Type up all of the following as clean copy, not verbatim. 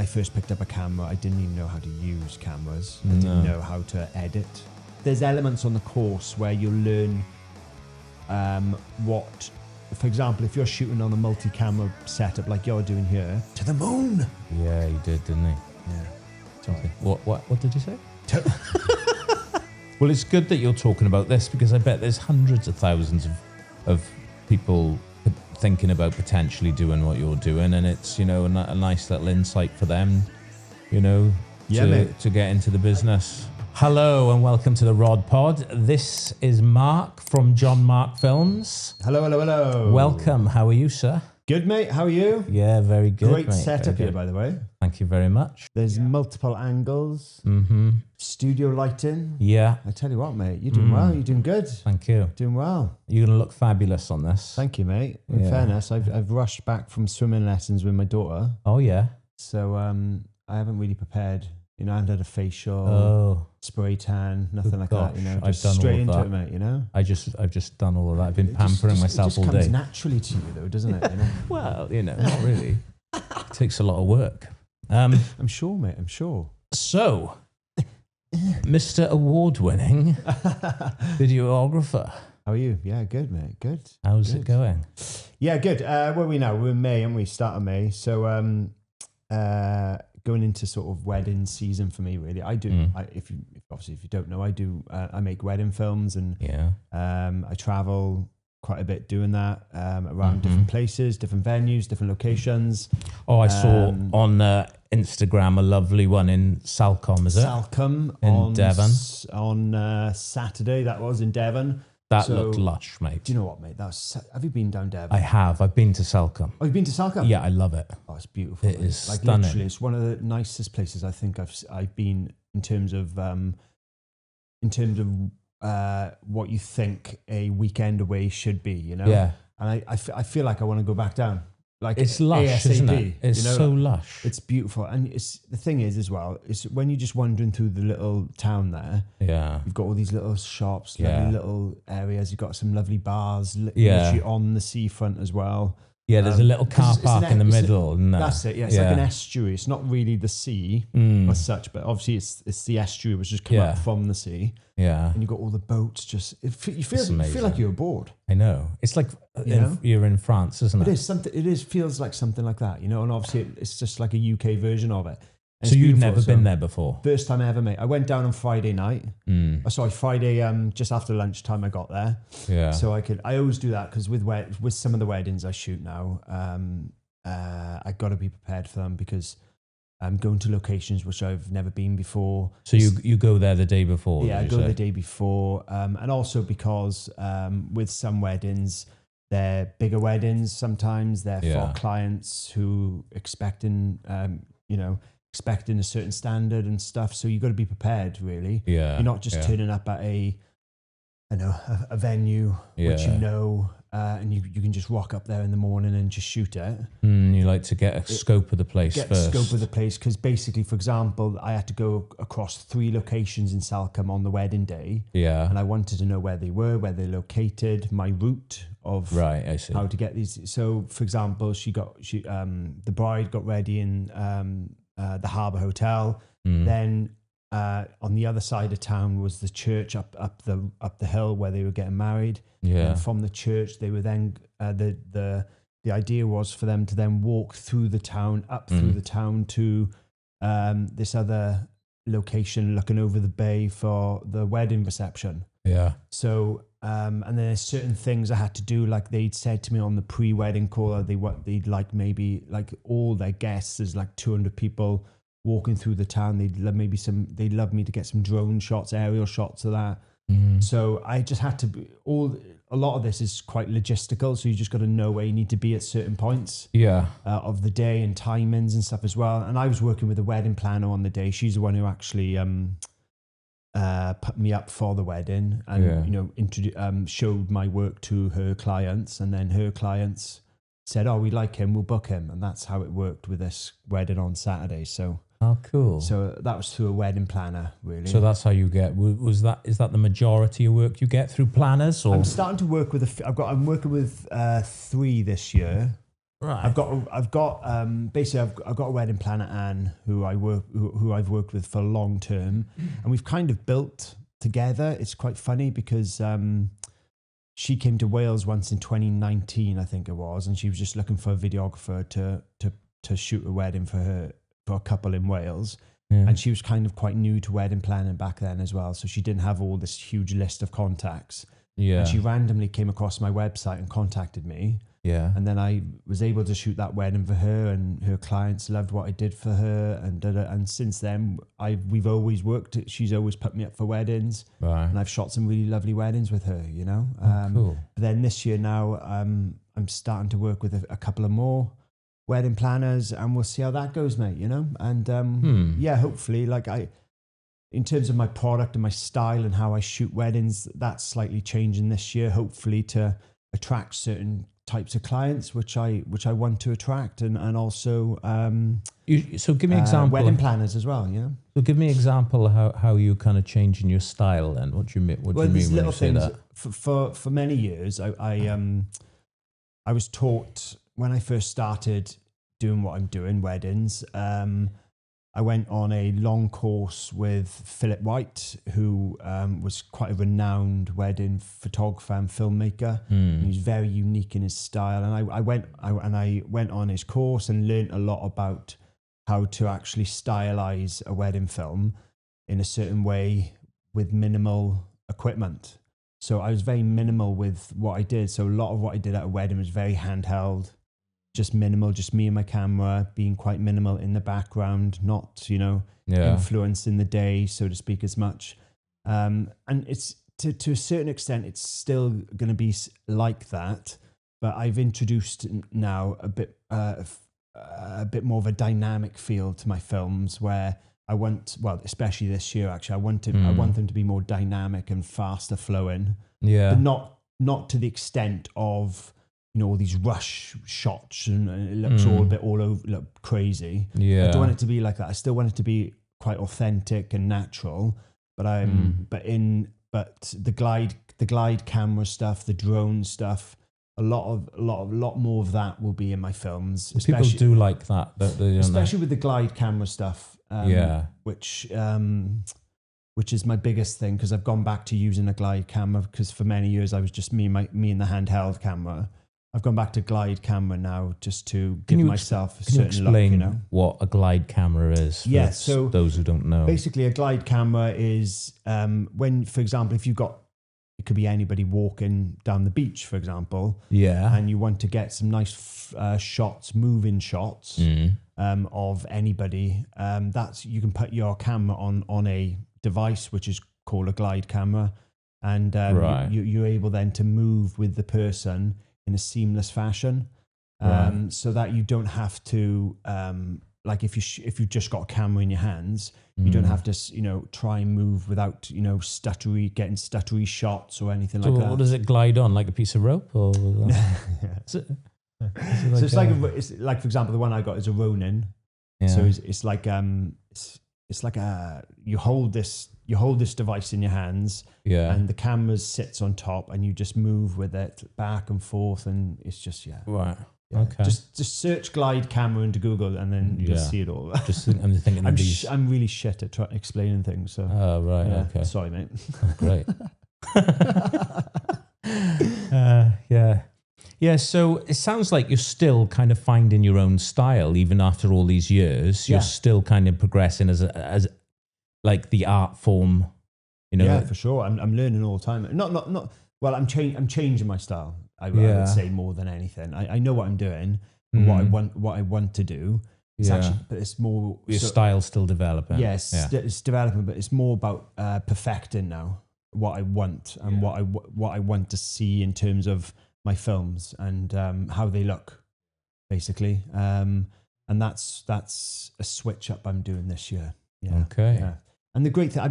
first picked up a camera, I didn't even know how to use cameras. I didn't know how to edit. There's elements on the course where you learn what, for example, if you're shooting on a multi-camera setup like you're doing here, to the moon. Yeah, he did, didn't he? Yeah. Sorry. What did you say? Well, it's good that you're talking about this because I bet there's hundreds of thousands of people thinking about potentially doing what you're doing, and it's, you know, a nice little insight for them, you know, to get into the business. Hello and welcome to the Rod Pod. This is Mark from John Mark Films. Hello, hello, hello. Welcome. How are you, sir? Good, mate. How are you? Yeah, very good. Great mate. setup here, by the way. Thank you very much. There's multiple angles. Studio lighting. Yeah. I tell you what, mate, you're doing well. You're doing good. Thank you. Doing well. You're going to look fabulous on this. Thank you, mate. In fairness, I've rushed back from swimming lessons with my daughter. Oh, yeah. So I haven't really prepared. You know, I haven't had a facial, spray tan, nothing like that. You know, just straight into it, mate. You know, I've just done all of that. I've been pampering myself all day. It just comes naturally to you, though, doesn't it? You know? Well, you know, not really. It takes a lot of work. I'm sure, mate. I'm sure. So, Mr. Award-winning videographer. How are you? Yeah, good, mate. Good. How's it going? Yeah, good. Where are we now? We're in May, and we start of May. So, going into sort of wedding season for me, really. I do. If you don't know, I make wedding films, and I travel quite a bit doing that around different places, different venues, different locations. Oh, I saw on Instagram a lovely one in Salcombe, is it? Salcombe in Devon on Saturday. That was in Devon. That looked lush, mate. Do you know what, mate? Have you been down Devon? I have. I've been to Salcombe. Oh, you've been to Salcombe? Yeah, I love it. Oh, it's beautiful. It is like stunning. Literally, it's one of the nicest places I think I've been in terms of what you think a weekend away should be. You know? Yeah. And I feel like I want to go back down. Like it's lush, ASAP, isn't it? It's so lush. It's beautiful, and the thing is as well. It's when you're just wandering through the little town there. Yeah, you've got all these little shops, lovely little areas. You've got some lovely bars, literally on the seafront as well. Yeah, there's a little car park in the middle. That's it. Yeah, it's like an estuary. It's not really the sea as such, but obviously it's the estuary which just come up from the sea. Yeah, and you've got all the boats. You feel like you're aboard. I know. It's like you're in France, isn't it? It is something. Feels like something like that, you know. And obviously it's just like a UK version of it. And so you've never been there before? First time ever, mate. I went down on Friday night. Friday just after lunchtime I got there. Yeah. So I always do that because with some of the weddings I shoot now, I got to be prepared for them because I'm going to locations which I've never been before. So you go there the day before? Yeah, I go the day before, and also because with some weddings, they're bigger weddings. Sometimes they're for clients who expecting a certain standard and stuff. So you got to be prepared, really. Yeah. You're not just turning up at a venue, which and you can just rock up there in the morning and just shoot it. You like to get a scope of the place first. Scope of the place, because basically, for example, I had to go across 3 locations in Salcombe on the wedding day. Yeah. And I wanted to know where they were, where they're located, my route of I see. How to get these. So, for example, the bride got ready in the Harbour Hotel. Then on the other side of town was the church up the hill where they were getting married. Yeah. And from the church, they were then the idea was for them to then walk through the town, through the town to this other location looking over the bay for the wedding reception. Yeah. So and then there's certain things I had to do, like they'd said to me on the pre-wedding call, they'd like maybe like all their guests, there's like 200 people walking through the town. They'd love me to get some drone shots, aerial shots of that. So I just had to a lot of this is quite logistical. So you just got to know where you need to be at certain points of the day and timings and stuff as well. And I was working with a wedding planner on the day. She's the one who actually put me up for the wedding and showed my work to her clients, and then her clients said, "Oh, we like him, we'll book him," and that's how it worked with this wedding on Saturday. So cool. So that was through a wedding planner, really. So that's how you get. Is that the majority of work you get through planners? Or I'm starting to work with I'm working with 3 this year. Right. Basically I've got a wedding planner, Anne, who I've worked with for long term, and we've kind of built together. It's quite funny because she came to Wales once in 2019, I think it was, and she was just looking for a videographer to shoot a wedding for a couple in Wales. Yeah. And she was kind of quite new to wedding planning back then as well, so she didn't have all this huge list of contacts. Yeah. And she randomly came across my website and contacted me. Yeah. And then I was able to shoot that wedding for her, and her clients loved what I did for her. And since then, we've always worked. She's always put me up for weddings, Right. and I've shot some really lovely weddings with her. You know. Cool. But then this year now, I'm starting to work with a couple of more wedding planners, and we'll see how that goes, mate. You know. And yeah, hopefully, in terms of my product and my style and how I shoot weddings, that's slightly changing this year. Hopefully, to attract certain types of clients which I want to attract, and also So give me an example. wedding planners as well, you know. So give me an example how you kind of changing your style then. What do you mean? What do you mean when you say that? For many years, I was taught when I first started doing what I'm doing, weddings. I went on a long course with Philip White, who was quite a renowned wedding photographer and filmmaker. And he's very unique in his style. And I went on his course and learned a lot about how to actually stylize a wedding film in a certain way with minimal equipment. So I was very minimal with what I did. So a lot of what I did at a wedding was very handheld, just minimal, just me and my camera, being quite minimal in the background, not, influencing the day, so to speak, as much. And it's to a certain extent, it's still going to be like that, but I've introduced now a bit more of a dynamic feel to my films, where I want, well, especially this year, actually, I want them to be more dynamic and faster flowing. Yeah. But not to the extent of, all these rush shots and it looks all over, look crazy. Yeah. I don't want it to be like that. I still want it to be quite authentic and natural. But but the glide camera stuff, the drone stuff, a lot more of that will be in my films. People do like that, especially with the glide camera stuff. Which is my biggest thing, because I've gone back to using a glide camera, because for many years I was just me and the handheld camera. I've gone back to glide camera now, just to give myself a certain look. Can you explain what a glide camera is? Yeah, so those who don't know. Basically, a glide camera is when, for example, if you've got, it could be anybody walking down the beach, for example. Yeah. And you want to get some nice shots, moving shots of anybody. You can put your camera on a device which is called a glide camera, and you're able then to move with the person in a seamless fashion, so that you don't have to, like if you've just got a camera in your hands, you don't have to, try and move without, getting stuttery shots or anything like that. What does it glide on, like a piece of rope, or? So it's like, for example, the one I got is a Ronin. Yeah. So it's like it's like you hold this device in your hands, and the camera sits on top, and you just move with it back and forth, and it's just right. Yeah. Okay. Just search glide camera into Google, and then you'll see it all. I'm thinking I'm really shit at explaining things. So. Oh right. Yeah. Okay. Sorry, mate. Oh, great. Yeah. So it sounds like you're still kind of finding your own style, even after all these years. You're still kind of progressing as like the art form, Yeah, for sure. I'm learning all the time. Not. Well, I'm changing my style. I would say more than anything. I know what I'm doing and what I want to do. It's actually, but it's more your style's still developing. Yes, it's developing, but it's more about perfecting now what I want and what I want to see in terms of my films and how they look, basically. And that's a switch up I'm doing this year. Yeah. Okay. Yeah. And the great thing, I'll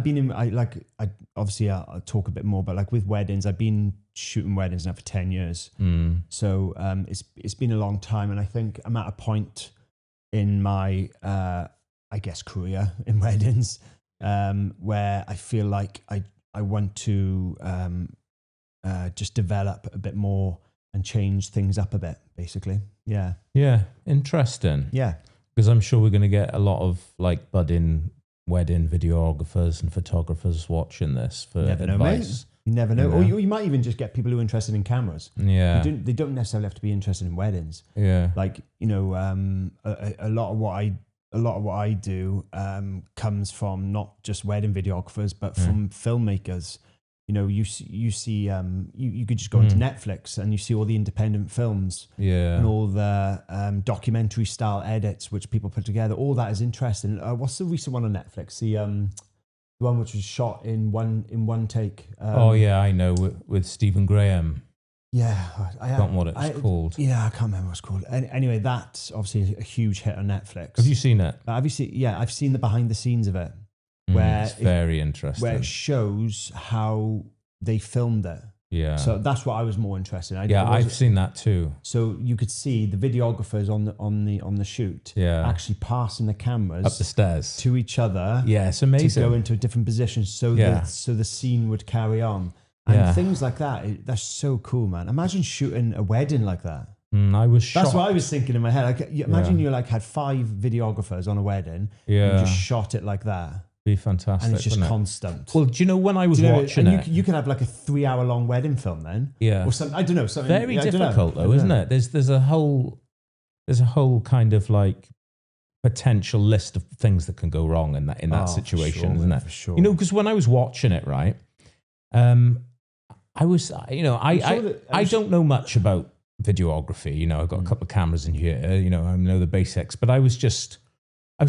talk a bit more, but like with weddings, I've been shooting weddings now for 10 years. So it's been a long time. And I think I'm at a point in my, career in weddings where I feel like I want to just develop a bit more change things up a bit, basically. Yeah. Yeah. Interesting. Yeah. Because I'm sure we're going to get a lot of like budding wedding videographers and photographers watching this for advice. You never know. Or you might even just get people who are interested in cameras. Yeah. They don't necessarily have to be interested in weddings. Yeah. Like, you know, a lot of what I do comes from not just wedding videographers, but from filmmakers. You know, you could just go into Netflix and you see all the independent films, and all the documentary style edits which people put together. All that is interesting. What's the recent one on Netflix? The one which was shot in one take. I know, with Stephen Graham. Yeah, I forgot what it's called. Yeah, I can't remember what it's called. Anyway, that's obviously a huge hit on Netflix. Have you seen it? Have you seen? Yeah, I've seen the behind the scenes of it. It's very interesting. Where it shows how they filmed it. Yeah. So that's what I was more interested in. I've seen that too. So you could see the videographers on the shoot actually passing the cameras up the stairs to each other. Yeah, it's amazing. To go into a different position so the scene would carry on. And things like that, that's so cool, man. Imagine shooting a wedding like that. I was shocked. That's what I was thinking in my head. Like, imagine you like had 5 videographers on a wedding and you just shot it like that. Be fantastic, and it's just constant. Well, do you know when I was watching it? You could have like a 3-hour-long wedding film then. Yeah. Or something. I don't know. Something very difficult though, isn't it? There's a whole kind of like potential list of things that can go wrong in that situation, isn't it? For sure. You know, because when I was watching it, right, I was, you know, I don't know much about videography. You know, I've got a couple of cameras in here. You know, I know the basics, but I was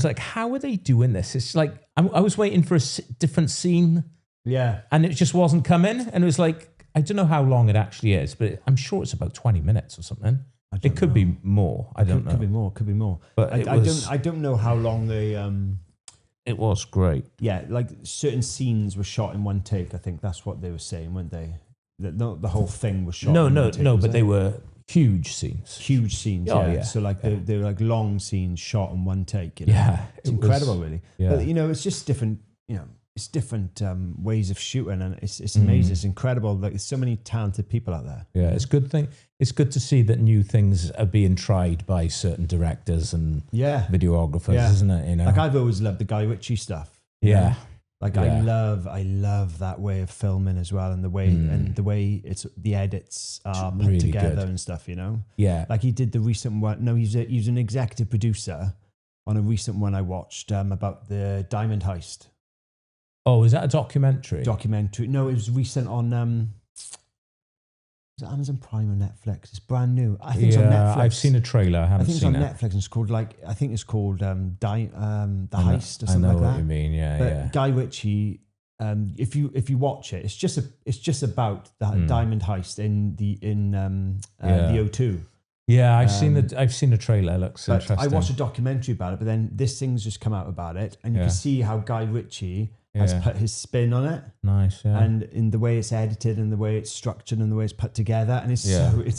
like, how are they doing this? It's like, I was waiting for a different scene. Yeah. And it just wasn't coming. And it was like, I don't know how long it actually is, but I'm sure it's about 20 minutes or something. It could be more. I don't know. Could be more. But I don't know how long they... It was great. Yeah, like certain scenes were shot in one take. I think that's what they were saying, weren't they? The whole thing was shot in one take. No, but they were... Huge scenes. Yeah. So like they were like long scenes shot in one take. You know? Yeah, it's incredible, really. Yeah. But you know, it's just different. You know, it's different ways of shooting, and it's amazing. It's incredible. Like there's so many talented people out there. Yeah, it's good thing. It's good to see that new things are being tried by certain directors and videographers, isn't it? You know, like I've always loved the Guy Ritchie stuff. Yeah. Like I love that way of filming as well, and the way it's the edits are put really together good. And stuff, you know. Yeah, like he did the recent one. No, he's an executive producer on a recent one I watched about the diamond heist. Oh, is that a documentary? No, it was recent on is it Amazon Prime or Netflix? It's brand new. I think it's on Netflix. I've seen a trailer. I haven't seen it. I think it's on Netflix, and it's called The Heist or something like that. I know what you mean. Yeah. Guy Ritchie. If you watch it, it's just about the diamond heist in the O2. Yeah, I've seen the trailer. It looks interesting. I watched a documentary about it, but then this thing's just come out about it, and you can see how Guy Ritchie has put his spin on it. Nice, yeah. And in the way it's edited, and the way it's structured, and the way it's put together, and it's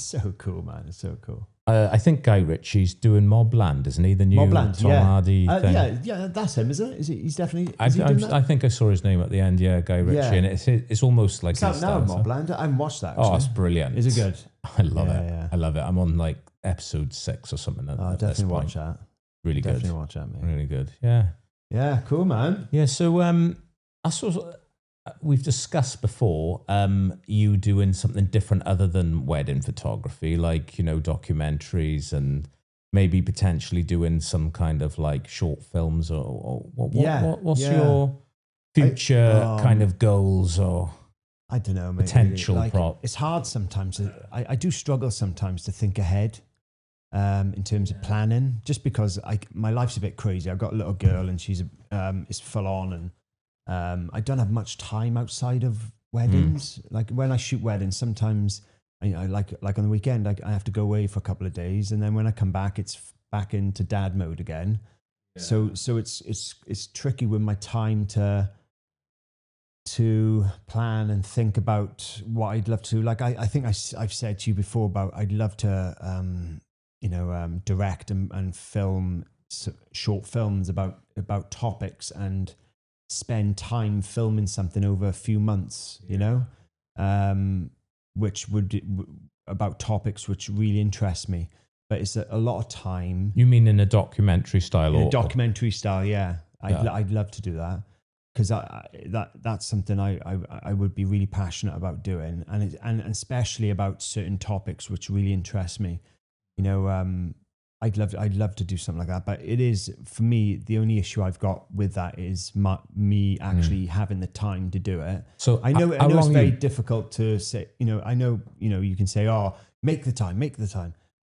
so cool, man. It's so cool. I think Guy Ritchie's doing Mobland, isn't he? The new Tom Hardy thing. Yeah, that's him, isn't it? Is it? He's definitely. I think I saw his name at the end. Yeah, Guy Ritchie, and it's almost like it's out now. Mobland. I haven't watched that. Oh, it's brilliant. Is it good? I love it. Yeah. I love it. I'm on like episode 6 or something. I'll definitely watch that. Really good. Definitely watch that, mate. Really good. Yeah. Yeah. Cool, man. Yeah. So I sort of. We've discussed before you doing something different other than wedding photography, like, you know, documentaries and maybe potentially doing some kind of like short films or what's your future kind of goals or I don't know, maybe potential like, prop? It's hard sometimes. I do struggle sometimes to think ahead in terms of planning, just because my life's a bit crazy. I've got a little girl and she's is full on, and I don't have much time outside of weddings. Like when I shoot weddings, sometimes like on the weekend, I have to go away for a couple of days, and then when I come back, it's back into dad mode again. Yeah. So it's tricky with my time to plan and think about what I'd love to. Like I think I've said to you before about I'd love to direct and film short films about topics and spend time filming something over a few months, you know, which would about topics which really interest me, but it's a lot of time. You mean in a documentary style? In a documentary style, yeah. I'd love to do that, because that's something I would be really passionate about doing, and especially about certain topics which really interest me. You know, I'd love to do something like that, but it is, for me, the only issue I've got with that is me actually having the time to do it. So I know it's very difficult to say. You know, I know, you know, you can say, "Oh, make the time,"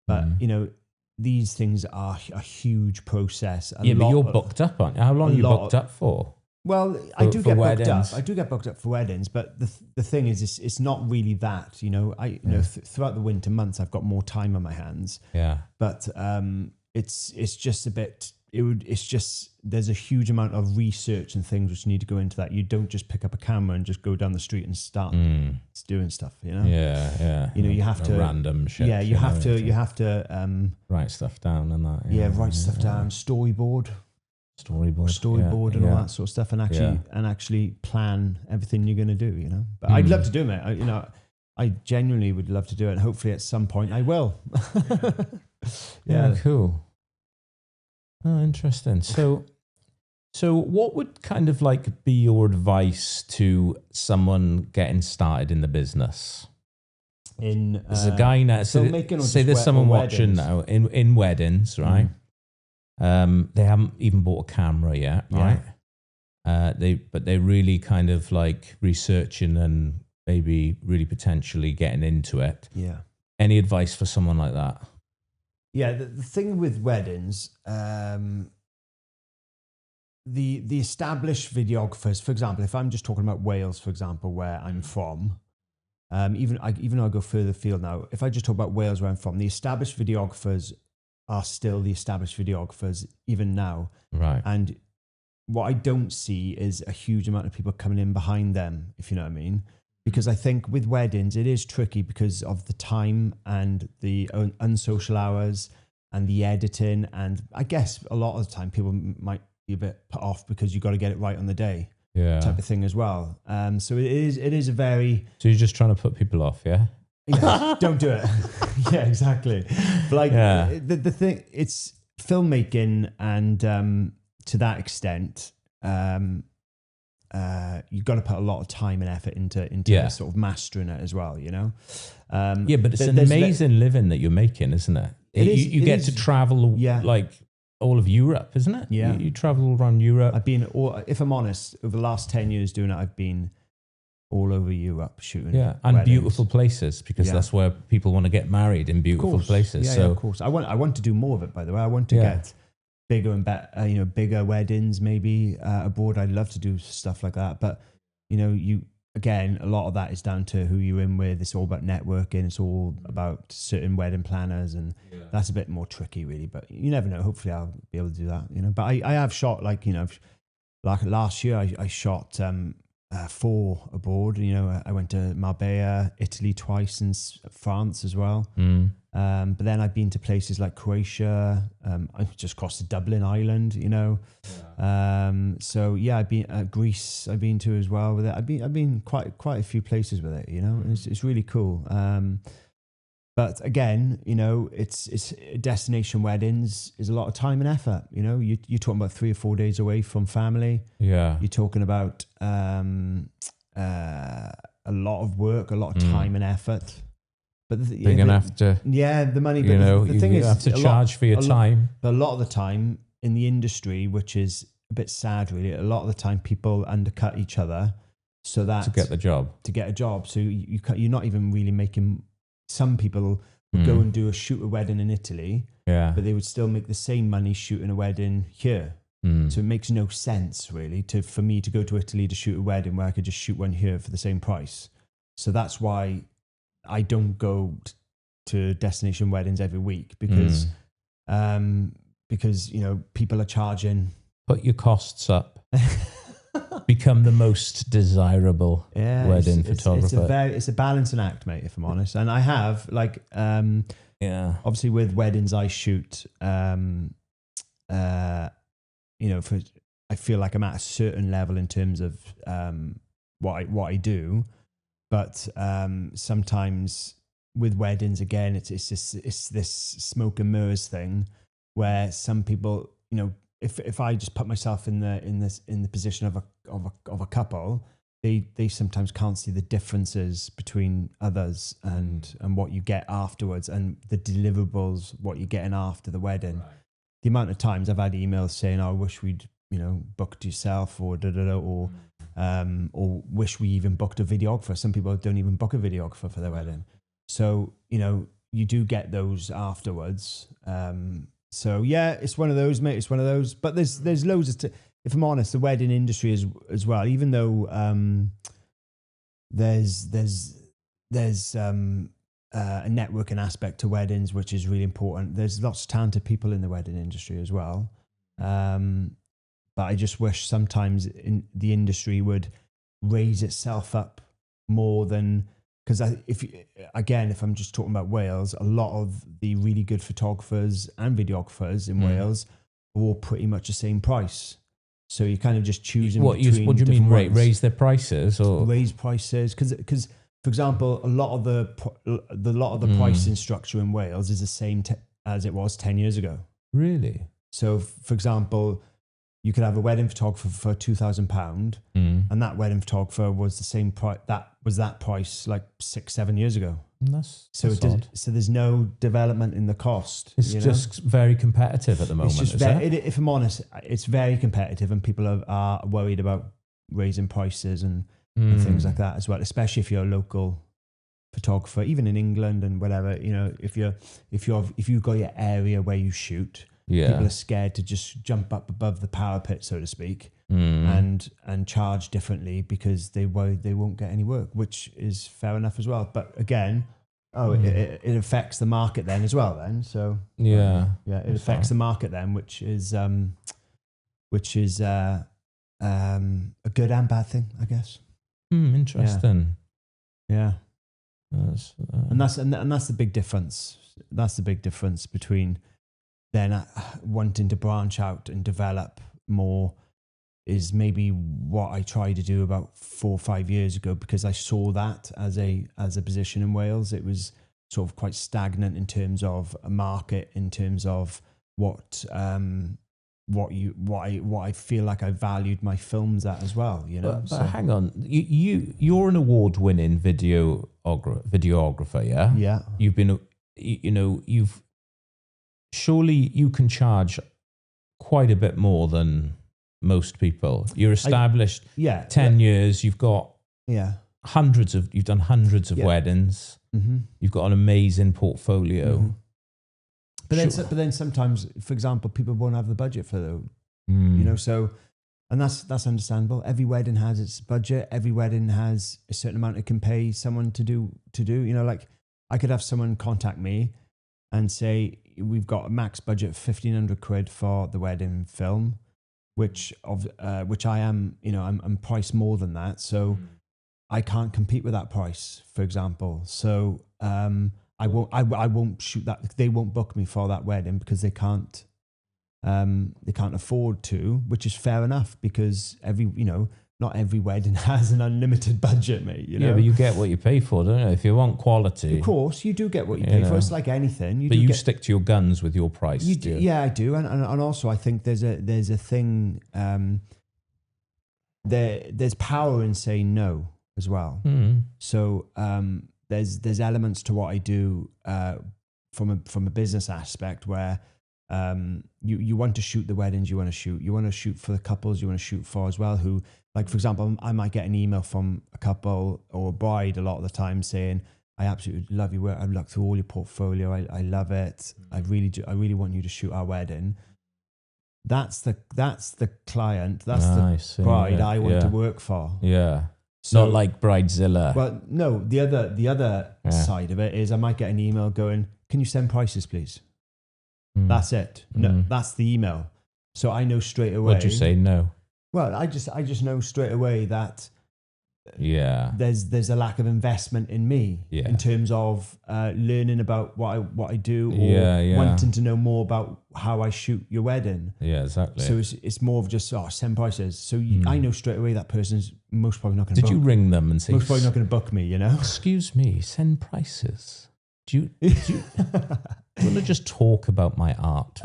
but you know, these things are a huge process. But you're booked up, aren't you? How long are you booked up for? Well, I do get booked up. I do get booked up for weddings, but the thing is, it's not really that. You know, throughout the winter months, I've got more time on my hands. Yeah. But it's just a bit. It's just, there's a huge amount of research and things which need to go into that. You don't just pick up a camera and just go down the street and start doing stuff. You know. Yeah. You know, you have to random shit. Yeah, you have to write stuff down and that. Yeah, write stuff down. Storyboard and all that sort of stuff, and actually plan everything you're going to do, you know. But I'd love to do it, mate. I genuinely would love to do it, and hopefully at some point I will. Yeah, cool. Oh, interesting. So what would kind of like be your advice to someone getting started in the business? There's a guy now. Say there's someone watching now in weddings, right? They haven't even bought a camera yet, right? They're really kind of like researching and maybe really potentially getting into it. Yeah. Any advice for someone like that? Yeah, the thing with weddings, the established videographers, for example, if I'm just talking about Wales, for example, where I'm from, even though I go further afield now, if I just talk about Wales, where I'm from, the established videographers are still the established videographers even now. Right. And what I don't see is a huge amount of people coming in behind them, if you know what I mean. Because I think with weddings, it is tricky because of the time and the unsocial hours and the editing. And I guess a lot of the time people might be a bit put off because you've got to get it right on the day. Yeah. Type of thing as well. So it is a very... So you're just trying to put people off, yeah? Yeah, don't do it. Yeah, exactly. But like the thing, it's filmmaking, and to that extent, you've got to put a lot of time and effort into sort of mastering it as well, you know. But it's an amazing living that you're making, isn't it? You get to travel like all of Europe, isn't it? Yeah, you travel around Europe. I've been, if I'm honest, over the last 10 years doing it, I've been all over Europe shooting. Yeah, and weddings. Beautiful places, because that's where people want to get married, in beautiful places. Yeah, of course. I want to do more of it, by the way. I want to get bigger and better, bigger weddings maybe abroad. I'd love to do stuff like that. But, again, a lot of that is down to who you're in with. It's all about networking. It's all about certain wedding planners, and that's a bit more tricky, really. But you never know. Hopefully I'll be able to do that, But I have shot, like last year I shot 4 abroad. I went to Marbella, Italy twice, and France as well. But then I've been to places like Croatia. I just crossed to Dublin, Ireland. So yeah, I've been Greece. I've been to as well with it. I've been quite a few places with it. And it's really cool. But again, it's destination weddings is a lot of time and effort. You're talking about 3 or 4 days away from family. Yeah. You're talking about a lot of work, a lot of time and effort. But you're going to have to... Yeah, the money. But the thing is, you have to charge for your time. But a lot of the time in the industry, which is a bit sad really, a lot of the time people undercut each other so that... To get the job. To get a job. So you're not even really making... Some people would go and shoot a wedding in Italy, but they would still make the same money shooting a wedding here. So it makes no sense really for me to go to Italy to shoot a wedding where I could just shoot one here for the same price. So that's why I don't go to destination weddings every week, because people are charging. Put your costs up. Become the most desirable wedding photographer. It's a balancing act, mate, if I'm honest. And I have obviously with weddings I shoot, I feel like I'm at a certain level in terms of what I do, but sometimes with weddings again, it's this smoke and mirrors thing, where some people, you know, if I just put myself in the position of a couple, they sometimes can't see the differences between others and what you get afterwards, and the deliverables, what you're getting after the wedding. Right. The amount of times I've had emails saying, "Oh, I wish we'd, you know, booked yourself," or or wish we even booked a videographer. Some people don't even book a videographer for their wedding. So, you know, you do get those afterwards. So yeah, it's one of those, mate. It's one of those. But there's loads of, if I'm honest, the wedding industry is as well. Even though there's a networking aspect to weddings, which is really important. There's lots of talented people in the wedding industry as well. But I just wish sometimes the industry would raise itself up more than, because if I'm just talking about Wales, a lot of the really good photographers and videographers in Wales are all pretty much the same price. So you're kind of just choosing. What do you mean? Raise their prices or raise prices? Because for example, a lot of the pricing structure in Wales is the same as it was 10 years ago. Really? So, for example, you could have a wedding photographer for £2,000, and that wedding photographer was the same price. That price like 6-7 years ago. So there's no development in the cost. It's just very competitive at the moment. It's just if I'm honest, it's very competitive, and people are worried about raising prices and things like that as well. Especially if you're a local photographer, even in England and whatever. You know, if you've got your area where you shoot. Yeah. People are scared to just jump up above the parapet, so to speak, and charge differently because they worry they won't get any work, which is fair enough as well. But again, it affects the market then as well. Then it affects the market then, which is a good and bad thing, I guess. Interesting. Yeah. And that's the big difference. That's the big difference between then wanting to branch out and develop more is maybe what I tried to do about 4 or 5 years ago, because I saw that as a position in Wales. It was sort of quite stagnant in terms of a market, in terms of what I feel like I valued my films at as well, you know. But hang on, you're an award-winning videographer, yeah? Yeah. You've been, surely you can charge quite a bit more than most people. You're established 10 years. You've got you've done hundreds of weddings. Mm-hmm. You've got an amazing portfolio. Mm-hmm. But then sometimes, for example, people won't have the budget for those, you know. So, and that's understandable. Every wedding has its budget. Every wedding has a certain amount it can pay someone to do. You know, like I could have someone contact me and say, we've got a max budget of £1,500 for the wedding film, which I am, you know, I'm priced more than that. So I can't compete with that price, for example. So I won't shoot that. They won't book me for that wedding because they can't afford to, which is fair enough, because not every wedding has an unlimited budget, mate. You know? Yeah, but you get what you pay for, don't you? If you want quality, of course you do get what you pay for. It's like anything. You stick to your guns with your price. Yeah, I do, and also I think there's a thing. There's power in saying no as well. So there's elements to what I do from a business aspect where you want to shoot the weddings you want to shoot for the couples you want to shoot for as well, who, like, for example, I might get an email from a couple or a bride a lot of the time saying, I absolutely love your work. I've looked through all your portfolio. I love it. I really do. I really want you to shoot our wedding. That's the client. That's the bride I want to work for. Yeah. So, not like Bridezilla. Well, no, the other side of it is I might get an email going, can you send prices, please? That's it. No, that's the email. So I know straight away. What'd you say? No. Well, I just know straight away that there's a lack of investment in me in terms of learning about what I do, or wanting to know more about how I shoot your wedding. Yeah, exactly. So it's more of just send prices. So I know straight away that person's most probably not going to. Did you ring them and say? Most probably not going to book me. You know. Excuse me, send prices. Do you want to just talk about my art?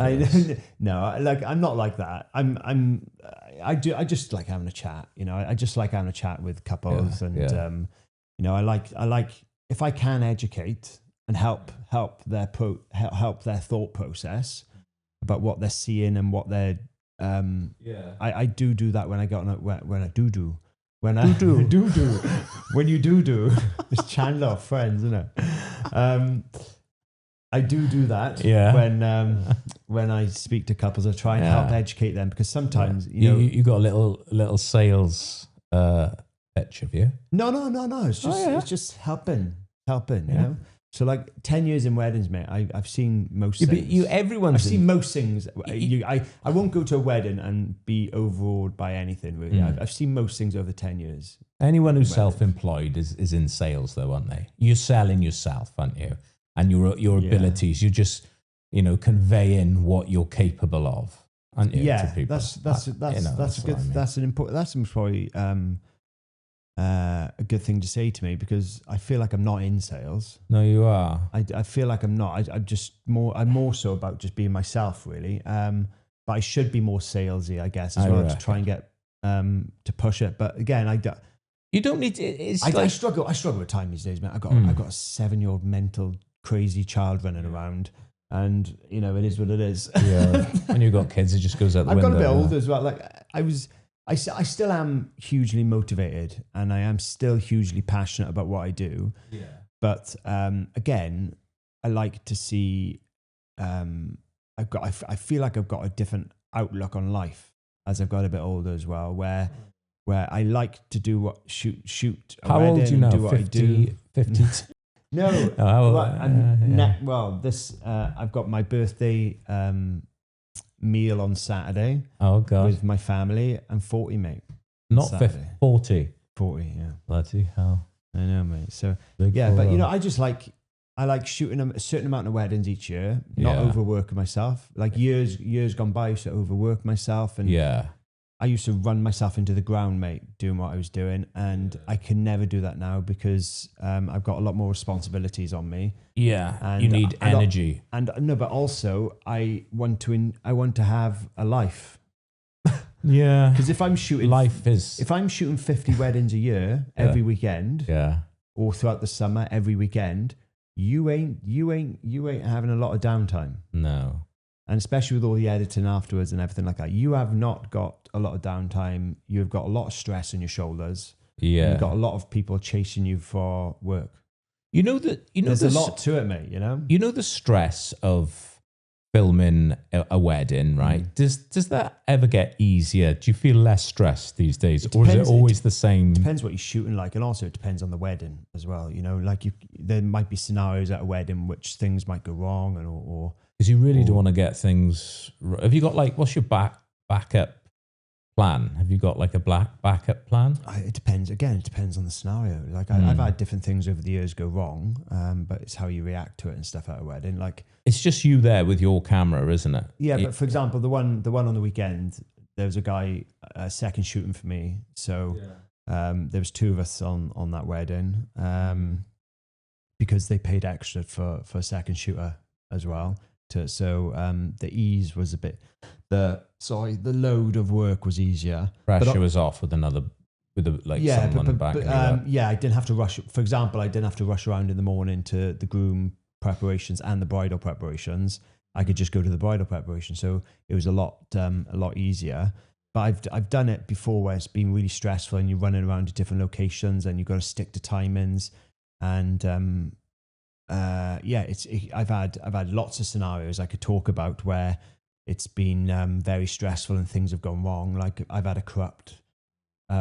No, like I'm not like that. I just like having a chat. You know, I just like having a chat with couples, and you know, I like if I can educate and help their thought process about what they're seeing and what they're I do that when I get on when I do when you do it's Chandler Friends, isn't it? I do that when I speak to couples. I try and help educate them, because sometimes you got a little sales pitch, have you? No. It's just helping. You know. So like 10 years in weddings, mate. I've seen most things. I've seen most things. I won't go to a wedding and be overawed by anything really. I've seen most things over 10 years. Anyone who's self-employed is in sales, though, aren't they? You're selling yourself, aren't you? And your abilities. You're just conveying what you're capable of, aren't you? Yeah, to people? that's a good. I mean. That's an important. That's probably a good thing to say to me, because I feel like I'm not in sales. No, you are. I feel like I'm not. I'm more so about just being myself, really. But I should be more salesy, I guess, as well, to try and get to push it. But again, you don't need to. I struggle with time these days, man. I've got a 7-year-old mental crazy child running around, and you know, it is what it is. Yeah. When you've got kids, it just goes out the window. I've got a bit older as well. Like I still am hugely motivated, and I am still hugely passionate about what I do. Yeah. But again, I like to see. I feel like I've got a different outlook on life as I've got a bit older as well, where I like to do shoot. How old do you know? Do 50. No. I've got my birthday meal on Saturday. Oh God. With my family. I'm 40, mate. Not 50, 40. 40, yeah. Bloody hell. I know, mate. So Big but you know, I like shooting a certain amount of weddings each year, not overworking myself. Like years gone by, I used to overwork myself, and I used to run myself into the ground, mate, doing what I was doing. And I can never do that now, because I've got a lot more responsibilities on me. Yeah, and you need energy. But also I want to have a life. Yeah. Because if I'm shooting 50 weddings a year, every weekend, or throughout the summer, every weekend, you ain't having a lot of downtime. No. And especially with all the editing afterwards and everything like that, you have not got a lot of downtime. You've got a lot of stress on your shoulders. Yeah. You've got a lot of people chasing you for work. There's a lot to it, mate, you know? You know the stress of filming a wedding, right? Does that ever get easier? Do you feel less stressed these days? Or is it always the same? Depends what you're shooting like. And also it depends on the wedding as well. You know, like there might be scenarios at a wedding which things might go wrong, or because you really don't want to get things. Have you got what's your backup plan? Have you got like a backup plan? It depends. Again, it depends on the scenario. Like I've had different things over the years go wrong, but it's how you react to it and stuff at a wedding. Like it's just you there with your camera, isn't it? Yeah, but for example, the one on the weekend, there was a guy second shooting for me. So there was 2 of us on that wedding, because they paid extra for a second shooter as well. So the ease was a bit, the load of work was easier. Pressure was off someone backing you up. I didn't have to rush. For example, I didn't have to rush around in the morning to the groom preparations and the bridal preparations. I could just go to the bridal preparation, so it was a lot easier. But I've done it before where it's been really stressful, and you're running around to different locations, and you've got to stick to timings, and I've had lots of scenarios I could talk about where it's been very stressful and things have gone wrong. Like I've had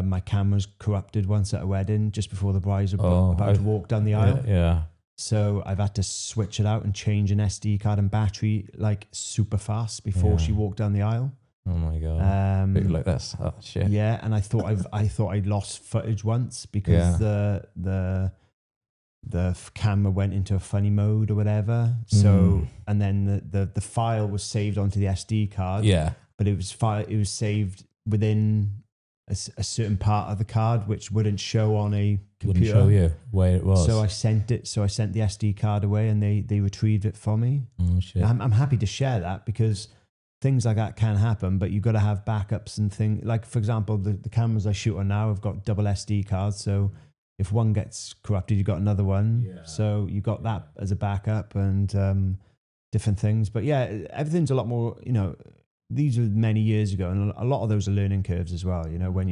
my camera's corrupted once at a wedding just before the brides were about to walk down the aisle. Yeah. So I've had to switch it out and change an SD card and battery like super fast before she walked down the aisle. Oh my God. Like this. Oh shit. Yeah, and I thought I'd lost footage once because the camera went into a funny mode or whatever. So and then the file was saved onto the SD card. Yeah. But it was saved within a certain part of the card which wouldn't show on a computer. Wouldn't show you where it was. So I sent the SD card away, and they retrieved it for me. Oh shit! I'm happy to share that, because things like that can happen, but you've got to have backups and things. Like, for example, the cameras I shoot on now have got double SD cards, so if one gets corrupted, you've got another one. Yeah. So you got that as a backup, and different things. But yeah, everything's a lot more, these are many years ago, and a lot of those are learning curves as well. When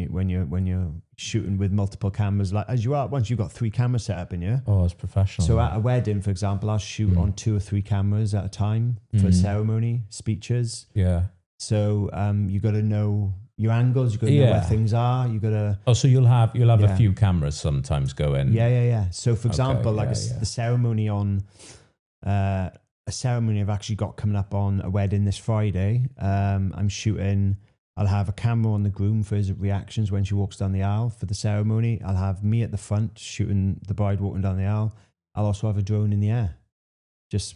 you're shooting with multiple cameras, like as you are, once you've got 3 cameras set up in you. Oh, it's professional. So at a wedding, for example, I'll shoot on 2 or 3 cameras at a time for ceremony, speeches. Yeah. So you got to know your angles. You got to know where things are. You got to. Oh, so you'll have a few cameras sometimes going. Yeah. So for example, the ceremony on. A ceremony I've actually got coming up on a wedding this Friday. I'm shooting. I'll have a camera on the groom for his reactions when she walks down the aisle for the ceremony. I'll have me at the front shooting the bride walking down the aisle. I'll also have a drone in the air, just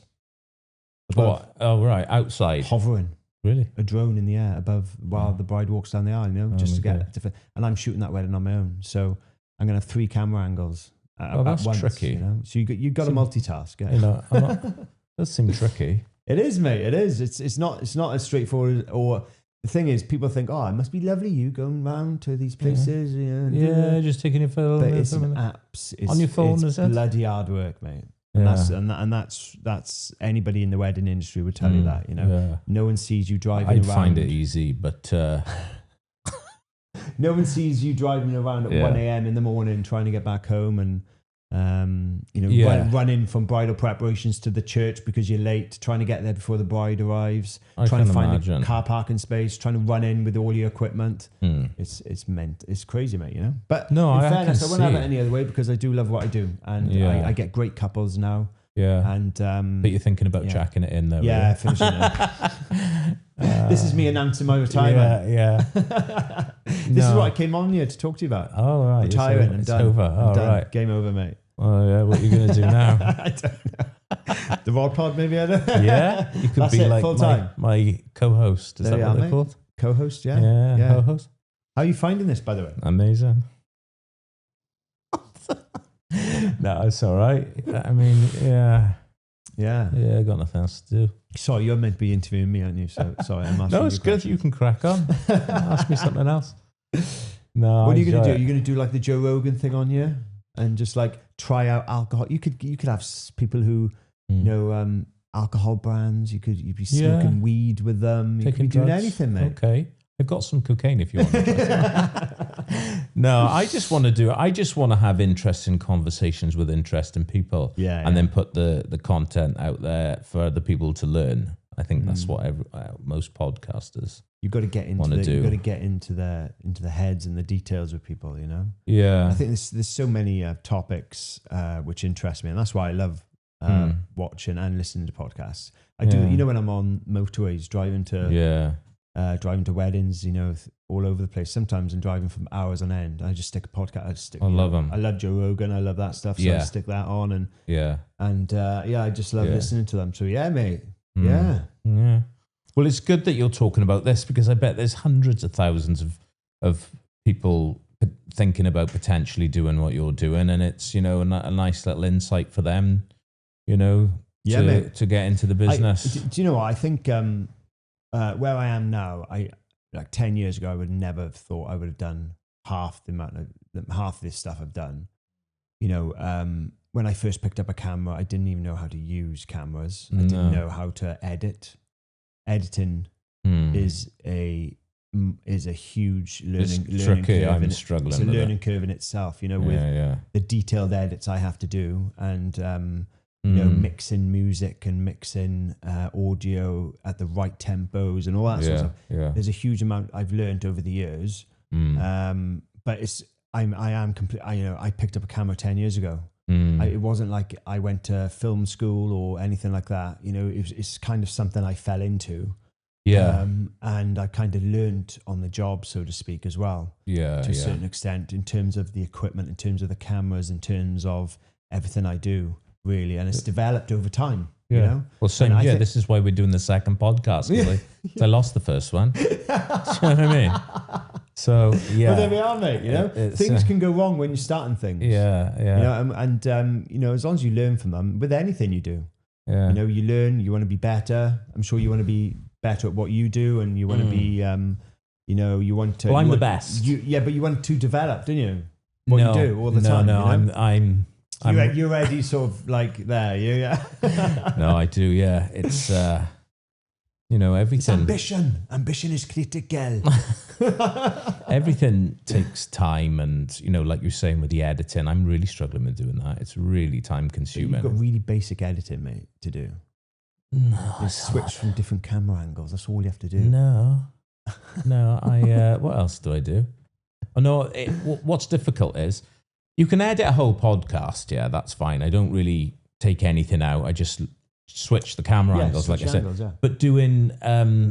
above. Oh, right, outside, hovering. Really, a drone in the air above while the bride walks down the aisle. Just to get different. And I'm shooting that wedding on my own, so I'm gonna have 3 camera angles. That's once, tricky. So you got to multitask. Yeah. I'm not. That seems tricky. It is, mate. It is. It's not as straightforward. Or the thing is, people think, oh, it must be lovely you going round to these places. Yeah, just taking your phone. But it's an apps. It's, on your phone, it's bloody hard work, mate. And that's anybody in the wedding industry would tell you that. No one sees you driving around. I'd find it easy, but no one sees you driving around at 1 a.m. in the morning trying to get back home and. Running from bridal preparations to the church because you're late, trying to get there before the bride arrives, trying to find a car parking space, trying to run in with all your equipment. It's crazy, mate. But no, in fairness, I wouldn't have it any other way, because I do love what I do, and I get great couples now. Yeah, and but you're thinking about jacking it in there. Yeah, finishing it. This is me announcing my retirement. Yeah. This is what I came on here to talk to you about. Oh, right. Retiring. It's over. I'm done. Right. Game over, mate. Oh, yeah. What are you going to do now? I don't know. The rod pod, maybe? I don't know. Yeah. You could be like my co-host. Is that what they're called? Co-host, yeah. Yeah. Co-host. How are you finding this, by the way? Amazing. No, it's all right. I mean, yeah. I got nothing else to do. Sorry, you're meant to be interviewing me, aren't you? So sorry, I'm asking. No, it's good. You can crack on. Ask me something else. No. What are you going to do? Are you going to do like the Joe Rogan thing on here and just like try out alcohol? You could have people who know alcohol brands. You'd be smoking weed with them. You could be doing anything, mate. Okay. I've got some cocaine if you want. No, I just want to have interesting conversations with interesting people, and then put the content out there for other people to learn. I think that's what most podcasters you've got to get into. You've got to get into the heads and the details of people. Yeah, I think there's so many topics which interest me, and that's why I love watching and listening to podcasts. I do. When I'm on motorways driving to weddings, all over the place. Sometimes I'm driving for hours on end. I just stick a podcast. I love them. I love Joe Rogan. I love that stuff. So I stick that on, and I just love listening to them. So mate. Yeah. Well, it's good that you're talking about this, because I bet there's hundreds of thousands of people thinking about potentially doing what you're doing, and it's a nice little insight for them. To get into the business. Do you know what I think? Where I am now, 10 years ago, I would never have thought I would have done half this stuff I've done. When I first picked up a camera, I didn't even know how to use cameras. I didn't know how to edit. Editing is a huge learning curve. I'm struggling. It's a learning curve in itself. With the detailed edits I have to do, and mixing music and mixing audio at the right tempos and all that sort of stuff. Yeah. There's a huge amount I've learned over the years. But I picked up a camera 10 years ago. It wasn't like I went to film school or anything like that. It's kind of something I fell into. Yeah. And I kind of learned on the job, so to speak, as well. Yeah. To a certain extent, in terms of the equipment, in terms of the cameras, in terms of everything I do. Really, and it's developed over time. Well, same here. This is why we're doing the second podcast. I lost the first one. Do you know what I mean? So yeah, but there we are, mate. You know, things can go wrong when you're starting things. Yeah. You know, and you know, as long as you learn from them with anything you do. Yeah. You know, you learn. You want to be better. I'm sure you want to be better at what you do, and you want to be. You know, you want to. Well, I'm the best. best. But you want to develop, don't you? What you do all the time. No, you know? I'm You're already sort of like there. Yeah. No, I do. Yeah, it's you know, everything. It's ambition. Ambition is critical. Everything takes time, and you know, like you're saying with the editing, I'm really struggling with doing that. It's really time consuming. You've got really basic editing, mate, to do. No, you switch from different camera angles. That's all you have to do. No. I. What else do I do? Oh no. What's difficult is you can edit a whole podcast. Yeah, that's fine. I don't really take anything out. I just switch the camera angles, like I said. Yeah. But doing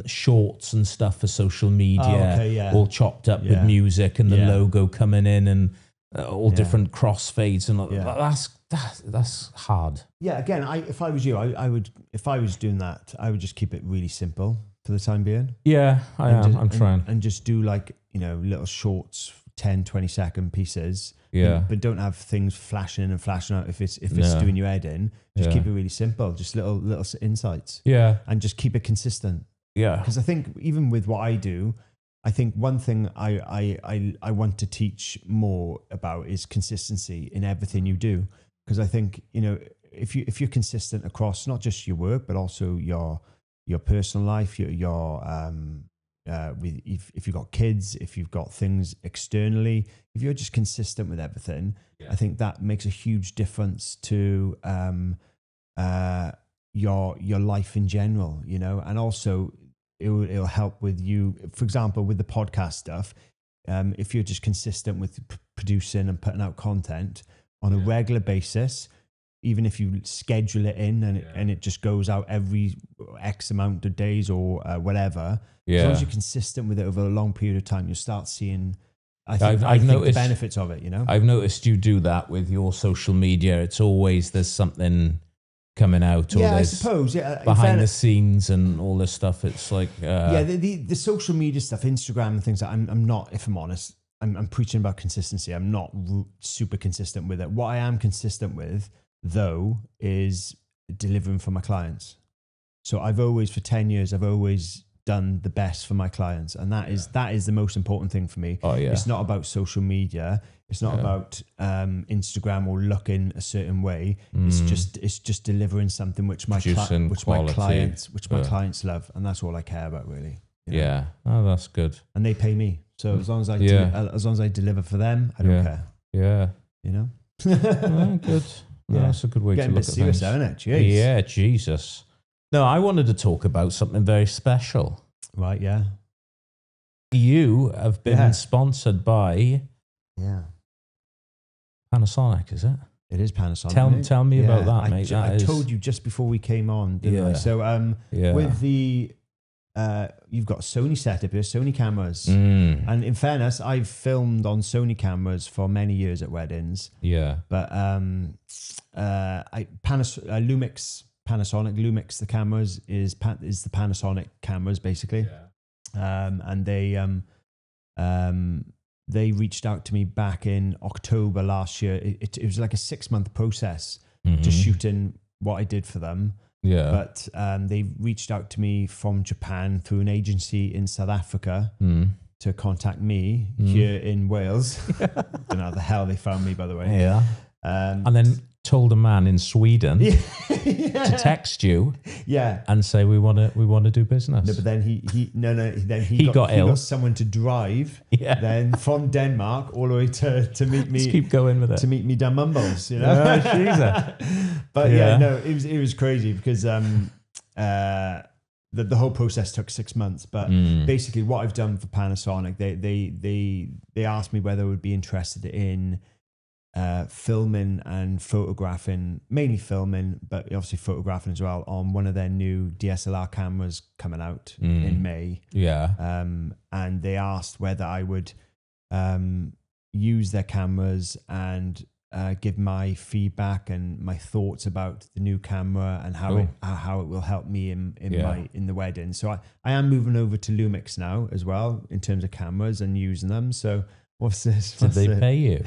shorts and stuff for social media, all chopped up with music and the logo coming in and all different crossfades and all, that's hard. Yeah, again, if I was you, I would, if I was doing that, I would just keep it really simple for the time being. Yeah, I'm trying. And just do like, you know, little shorts, 10, 20-second pieces. Yeah. But don't have things flashing in and flashing out if it's doing your editing. Just keep it really simple. Just little insights. Yeah. And just keep it consistent. Yeah. Because I think even with what I do, I think one thing I want to teach more about is consistency in everything you do. Because I think, you know, if you're consistent across not just your work, but also your personal life, if you've got kids, if you've got things externally, if you're just consistent with everything, I think that makes a huge difference to your life in general, you know, and also it'll help with you, for example, with the podcast stuff. If you're just consistent with producing and putting out content on a regular basis, even if you schedule it in and it just goes out every X amount of days or whatever, as long as you're consistent with it over a long period of time, you'll start seeing, I think the benefits of it, you know? I've noticed you do that with your social media. It's always there's something coming out, or there's I suppose, behind the scenes and all this stuff. It's like the social media stuff, Instagram and things like I'm not, if I'm honest, I'm preaching about consistency. I'm not super consistent with it. What I am consistent with, though, is delivering for my clients. So I've always, for 10 years, I've always done the best for my clients, and that is the most important thing for me. It's not about social media. It's not about Instagram or looking a certain way. It's just delivering something which my clients love, and that's all I care about, really. You know? Yeah, oh, that's good. And they pay me, so as long as I deliver for them, I don't care. Yeah, you know. Good. No, that's a good way to look at things. Getting a bit serious, isn't it? Jeez. Yeah, Jesus. No, I wanted to talk about something very special. Right, yeah. You have been sponsored by Panasonic, is it? It is Panasonic. Tell me about that, mate. I told you just before we came on, didn't I? So with the you've got Sony setup here, Sony cameras. And in fairness, I've filmed on Sony cameras for many years at weddings. Yeah. But Panasonic Lumix, the cameras is the Panasonic cameras basically. And they reached out to me back in October last year. It was like a 6-month process to shooting what I did for them. Yeah. But they reached out to me from Japan through an agency in South Africa to contact me here in Wales. Don't know how the hell they found me, by the way. Yeah. And then told a man in Sweden to text you and say we want to do business. No, but then he got ill. He got someone to drive then from Denmark all the way to meet me. Let's keep going with it. To meet me down Mumbles, you know. But it was crazy because the whole process took 6 months. But basically what I've done for Panasonic, they asked me whether I would be interested in filming and photographing, mainly filming, but obviously photographing as well, on one of their new DSLR cameras coming out in May. Yeah. And they asked whether I would use their cameras and give my feedback and my thoughts about the new camera and how it will help me in the wedding. So I am moving over to Lumix now as well in terms of cameras and using them. So what's this? Did they pay you?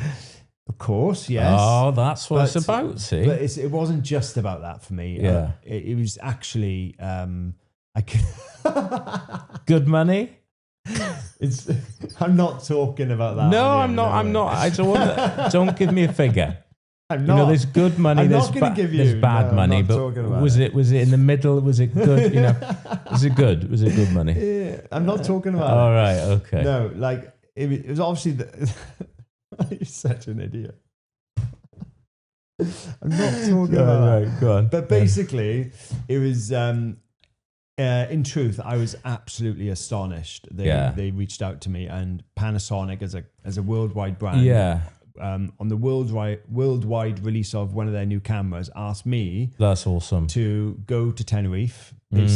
Of course, yes. Oh, that's what it's about. See, but it wasn't just about that for me. Yeah, it was actually I could good money. I'm not talking about that. No, I'm not. I'm not. I don't want to. Don't give me a figure. I'm not. You know, there's good money. I'm there's not going to give you. There's bad money. But was it in the middle? Was it good? You know, was it good? Was it good money? Yeah, I'm not talking about. All right. Okay. No, like it was obviously you're such an idiot. I'm not talking about. Right, go on. But basically, it was. In truth, I was absolutely astonished. They reached out to me, and Panasonic as a worldwide brand, on the worldwide release of one of their new cameras, asked me. That's awesome. To go to Tenerife. They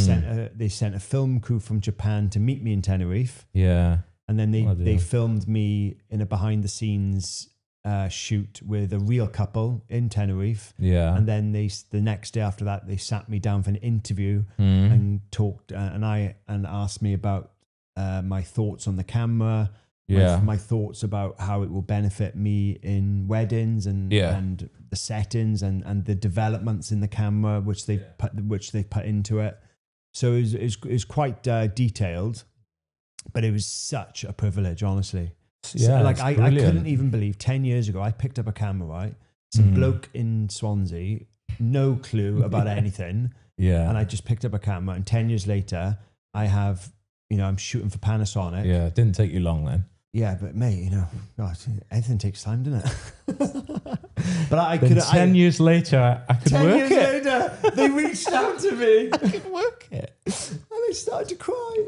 sent a film crew from Japan to meet me in Tenerife. Yeah, and then they filmed me in a behind the scenes shoot with a real couple in Tenerife. Yeah. And then the next day after that, they sat me down for an interview and talked and asked me about my thoughts on the camera. My thoughts about how it will benefit me in weddings and the settings and the developments in the camera which they put into it. So it was quite detailed, but it was such a privilege, honestly. Yeah, so, like I couldn't even believe 10 years ago I picked up a camera, right? Some bloke in Swansea, no clue about anything. Yeah. And I just picked up a camera, and 10 years later I have, I'm shooting for Panasonic. Yeah, it didn't take you long then. Yeah, but mate, God, everything takes time, doesn't it? But I then could 10 years later I could 10 work years it. later they reached out to me. I could work it. And I started to cry.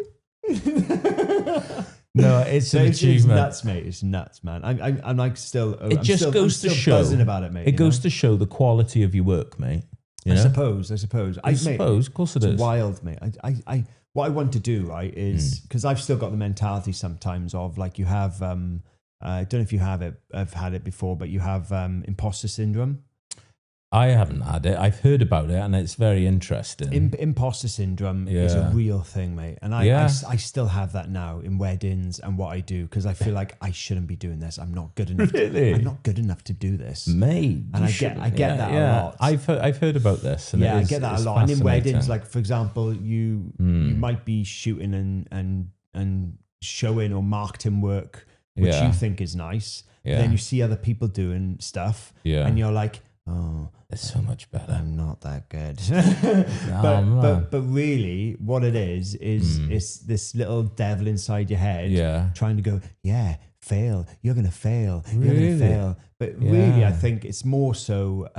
No, it's an achievement. It's nuts, mate. It's nuts, man. I'm like still. It just goes to show. Buzzing about it, mate. It goes to show the quality of your work, mate. I suppose. I suppose, of course it is. It's wild, mate. What I want to do, right, is because I've still got the mentality sometimes of like you have. I don't know if you have it. I've had it before, but you have imposter syndrome. I haven't had it. I've heard about it, and it's very interesting. Imposter syndrome is a real thing, mate. And I still have that now in weddings and what I do, because I feel like I shouldn't be doing this. I'm not good enough. Really? I'm not good enough to do this, mate. And I get that a lot. I've heard about this. And I get that a lot. And in weddings, like for example, you might be shooting and showing or marketing work which you think is nice. Then you see other people doing stuff, and you're like, oh, it's so much better. I'm not that good. but really what it is it's this little devil inside your head trying to go, fail. You're going to fail. Really? You're going to fail. But really, I think it's more so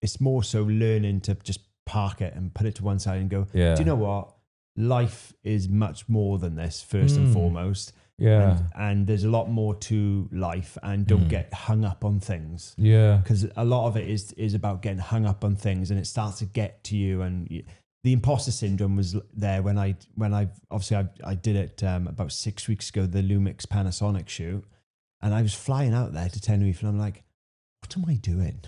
learning to just park it and put it to one side and go, do you know what? Life is much more than this, first and foremost. Yeah. And there's a lot more to life, and don't get hung up on things. Yeah. Because a lot of it is about getting hung up on things, and it starts to get to you. And the imposter syndrome was there when I did it about 6 weeks ago, the Lumix Panasonic shoot. And I was flying out there to Tenerife, and I'm like, what am I doing?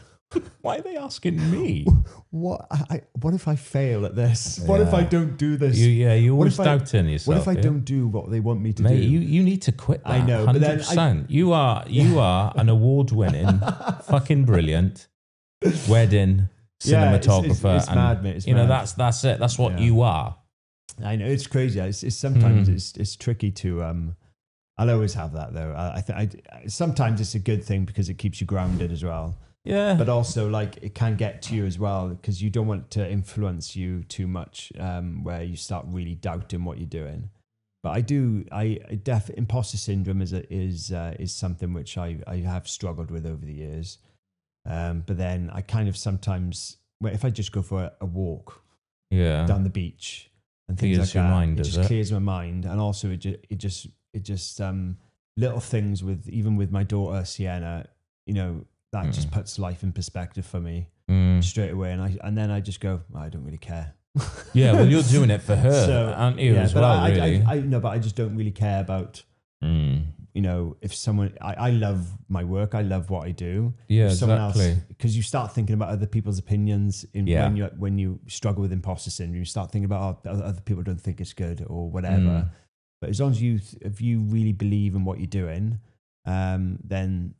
Why are they asking me? What if I fail at this? What if I don't do this? You always doubting yourself. What if I don't do what they want me to do? You need to quit that. I know, 100%. But then you are an award-winning, fucking brilliant wedding cinematographer. It's mad, mate. It's mad. That's it. That's what you are. I know, it's crazy. It's sometimes it's tricky to. I'll always have that though. I sometimes it's a good thing because it keeps you grounded as well. Yeah. But also, like, it can get to you as well, because you don't want it to influence you too much, where you start really doubting what you're doing. But imposter syndrome is something which I have struggled with over the years. But then I kind of sometimes, if I just go for a walk down the beach and things like that, it just clears my mind. And also it just little things even with my daughter Sienna, that just puts life in perspective for me straight away. And then I just go, I don't really care. Yeah, well, you're doing it for her, aren't you, as well, really? But I just don't really care about if someone, I love my work, I love what I do. Yeah, if someone exactly. else, because you start thinking about other people's opinions Yeah. when you struggle with imposter syndrome, you start thinking about, other people don't think it's good or whatever. But as long as if you really believe in what you're doing, then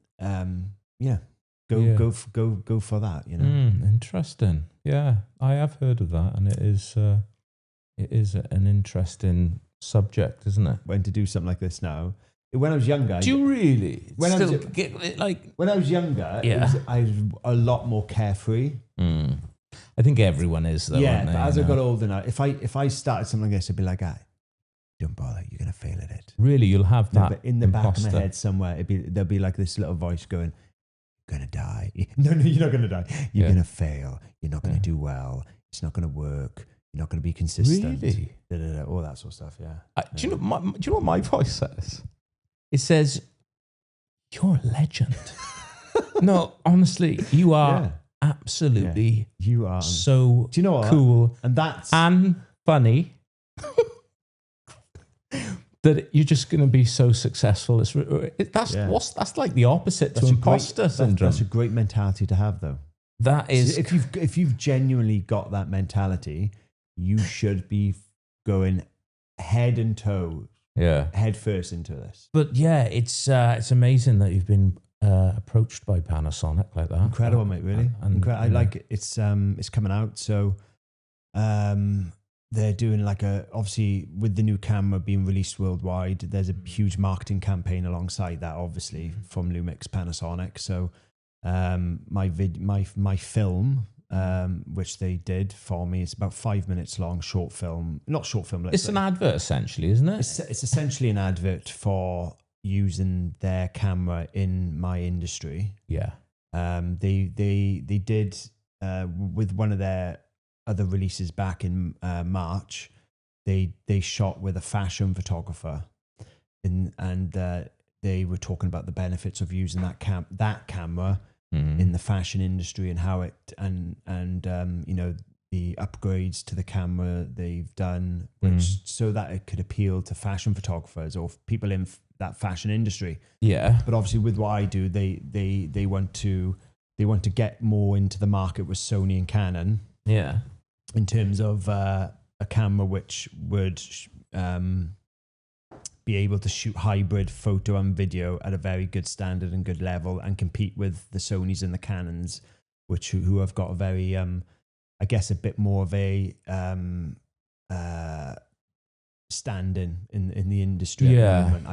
go for that. Interesting. Yeah, I have heard of that, and it is an interesting subject, isn't it? When to do something like this now. When I was younger, do you really? When I was younger, I was a lot more carefree. I think everyone is, though. Yeah, aren't they, but as I got older now, if I started something like this, I'd be like, don't bother, you're gonna fail at it. Really, you'll have that. But in the back of my head somewhere, there'll be like this little voice going, "You're gonna die." No, you're not gonna die. You're gonna fail. You're not gonna do well. It's not gonna work. You're not gonna be consistent. Really? All that sort of stuff. Yeah. Do you know what my voice says? It says, "You're a legend." No, honestly, you are absolutely. You are so. Do you know what? Cool and funny. That you're just going to be so successful. That's like the opposite to imposter syndrome. That's a great mentality to have, though. That is, so if you've genuinely got that mentality, you should be going head first into this. But yeah, it's amazing that you've been approached by Panasonic like that. Incredible, mate. Really, I like it. It's coming out, so they're doing obviously with the new camera being released worldwide, there's a huge marketing campaign alongside that, obviously from Lumix Panasonic. So my film, which they did for me, it's about 5 minutes long, short film. Not short film. It's an advert essentially, isn't it? It's essentially an advert for using their camera in my industry. Yeah. They did with one of their other releases back in March, they shot with a fashion photographer, and they were talking about the benefits of using that camera in the fashion industry and how it and the upgrades to the camera they've done, which so that it could appeal to fashion photographers or people in that fashion industry. Yeah. But obviously, with what I do, they want to get more into the market with Sony and Canon. Yeah. In terms of a camera which would be able to shoot hybrid photo and video at a very good standard and good level and compete with the Sonys and the Canons, who have got a very, I guess, a bit more of a standing in the industry at the moment.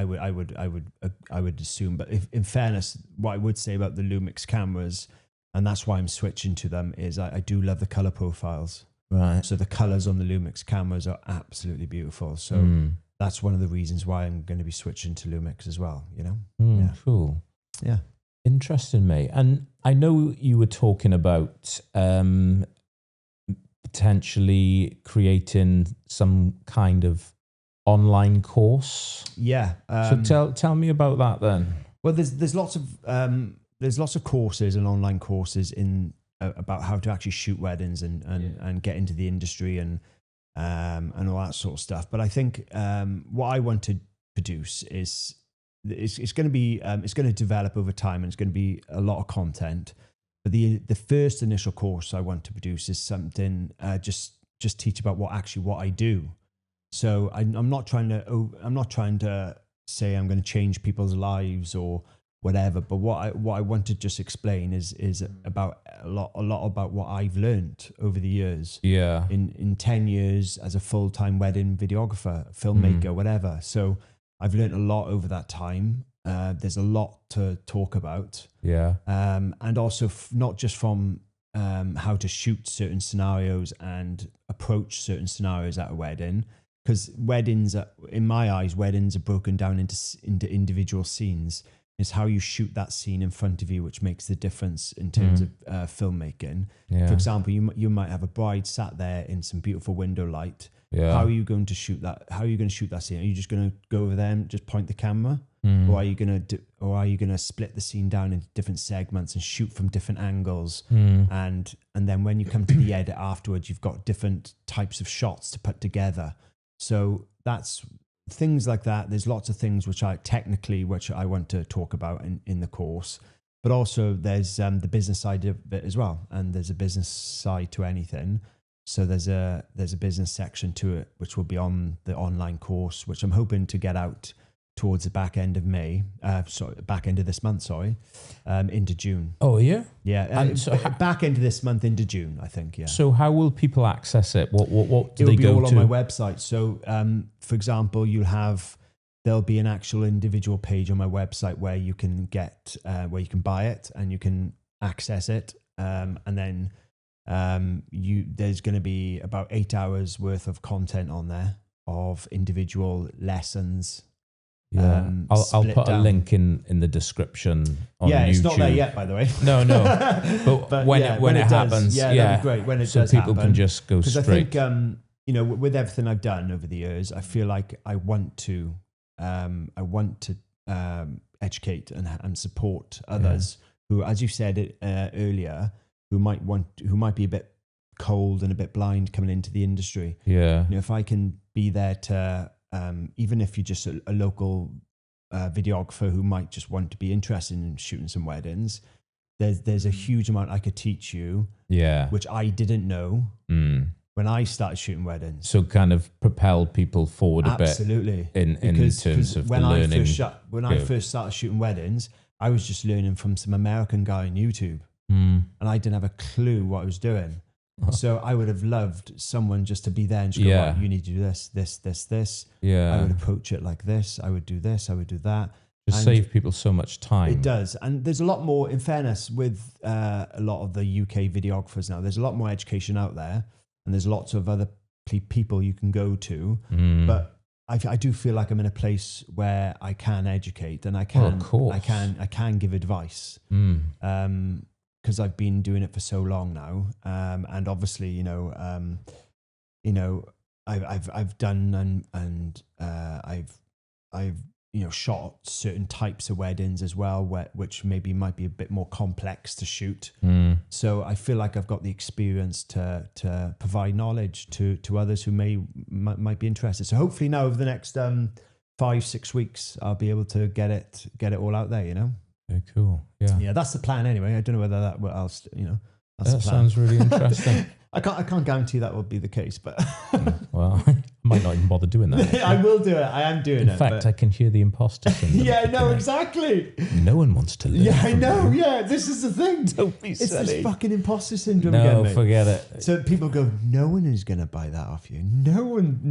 I would assume. But in fairness, what I would say about the Lumix cameras, and that's why I'm switching to them, is I do love the color profiles. Right. So the colors on the Lumix cameras are absolutely beautiful. So that's one of the reasons why I'm going to be switching to Lumix as well, Cool. Yeah. Interesting, mate. And I know you were talking about potentially creating some kind of online course. Yeah. So tell me about that then. Well, there's lots of courses and online courses about how to actually shoot weddings and get into the industry and all that sort of stuff. But I think what I want to produce is it's going to develop over time, and it's going to be a lot of content. But the first initial course I want to produce is something just teach about what I do. So I'm not trying to say I'm going to change people's lives or whatever, but what I want to just explain is about a lot about what I've learned over the years. Yeah. In 10 years as a full-time wedding videographer, filmmaker, whatever. So I've learned a lot over that time. There's a lot to talk about. Yeah. And also not just from how to shoot certain scenarios and approach certain scenarios at a wedding, because in my eyes, weddings are broken down into individual scenes. It's how you shoot that scene in front of you which makes the difference in terms of filmmaking. Yeah. For example, you might have a bride sat there in some beautiful window light. Yeah. How are you going to shoot that? How are you going to shoot that scene? Are you just going to go over there and just point the camera, or are you going to split the scene down into different segments and shoot from different angles? And then when you come to the edit afterwards, you've got different types of shots to put together. So that's things like that. There's lots of things which I want to talk about in the course, but also there's the business side of it as well. And there's a business side to anything. So there's a business section to it, which will be on the online course, which I'm hoping to get out towards the back end of back end of this month, into June. Oh, yeah? Yeah, and back end of this month into June, I think, yeah. So how will people access it? What do It'll they be go all to? on my website. So, for example, there'll be an actual individual page on my website where you can buy it and you can access it. And then there's going to be about 8 hours worth of content on there of individual lessons. Yeah, I'll put a link in the description on YouTube. It's not there yet, by the way. No, but when it happens, that'd be great. When it so does people happen, can just go straight. Because I think, with everything I've done over the years, I feel like I want to educate and support others who, as you said earlier, who might be a bit cold and a bit blind coming into the industry. Yeah, if I can be there to. Even if you're just a local videographer who might just want to be interested in shooting some weddings, there's a huge amount I could teach you, which I didn't know when I started shooting weddings. So kind of propel people forward a bit. Absolutely. In terms of when the learning. I first started shooting weddings, I was just learning from some American guy on YouTube, and I didn't have a clue what I was doing. So I would have loved someone just to be there and just go, right, you need to do this. Yeah. I would approach it like this. I would do this. I would do that. Just save people so much time. It does. And there's a lot more, in fairness, with a lot of the UK videographers now, there's a lot more education out there and there's lots of other people you can go to. But I do feel like I'm in a place where I can educate and I can give advice. Because I've been doing it for so long now, and obviously, I've done and I've shot certain types of weddings as well, which maybe might be a bit more complex to shoot. So I feel like I've got the experience to provide knowledge to others who might be interested. So hopefully now over the next 5-6 weeks, I'll be able to get it all out there. Very cool. Yeah, that's the plan anyway. I don't know whether what else, that's the plan. Sounds really interesting. I can't guarantee that will be the case, but well, I might not even bother doing that. I will do it. I am doing it. In fact, I can hear the imposter syndrome. Yeah, no, exactly. No one wants to learn. Yeah, I know. You. Yeah, this is the thing. Don't be silly. It's this fucking imposter syndrome again, mate. Forget it. So people go, no one is going to buy that off you. No one.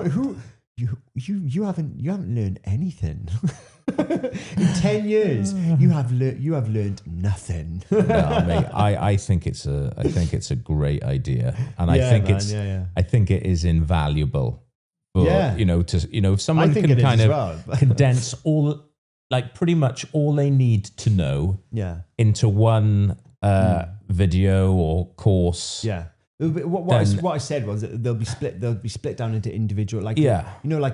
Who? You haven't learned anything. In 10 years, you have learned nothing. No, mate, I think it's a great idea, and I think it is invaluable. For, if someone can kind of condense pretty much all they need to know, into one video or course, What I said was that they'll be split down into individual, like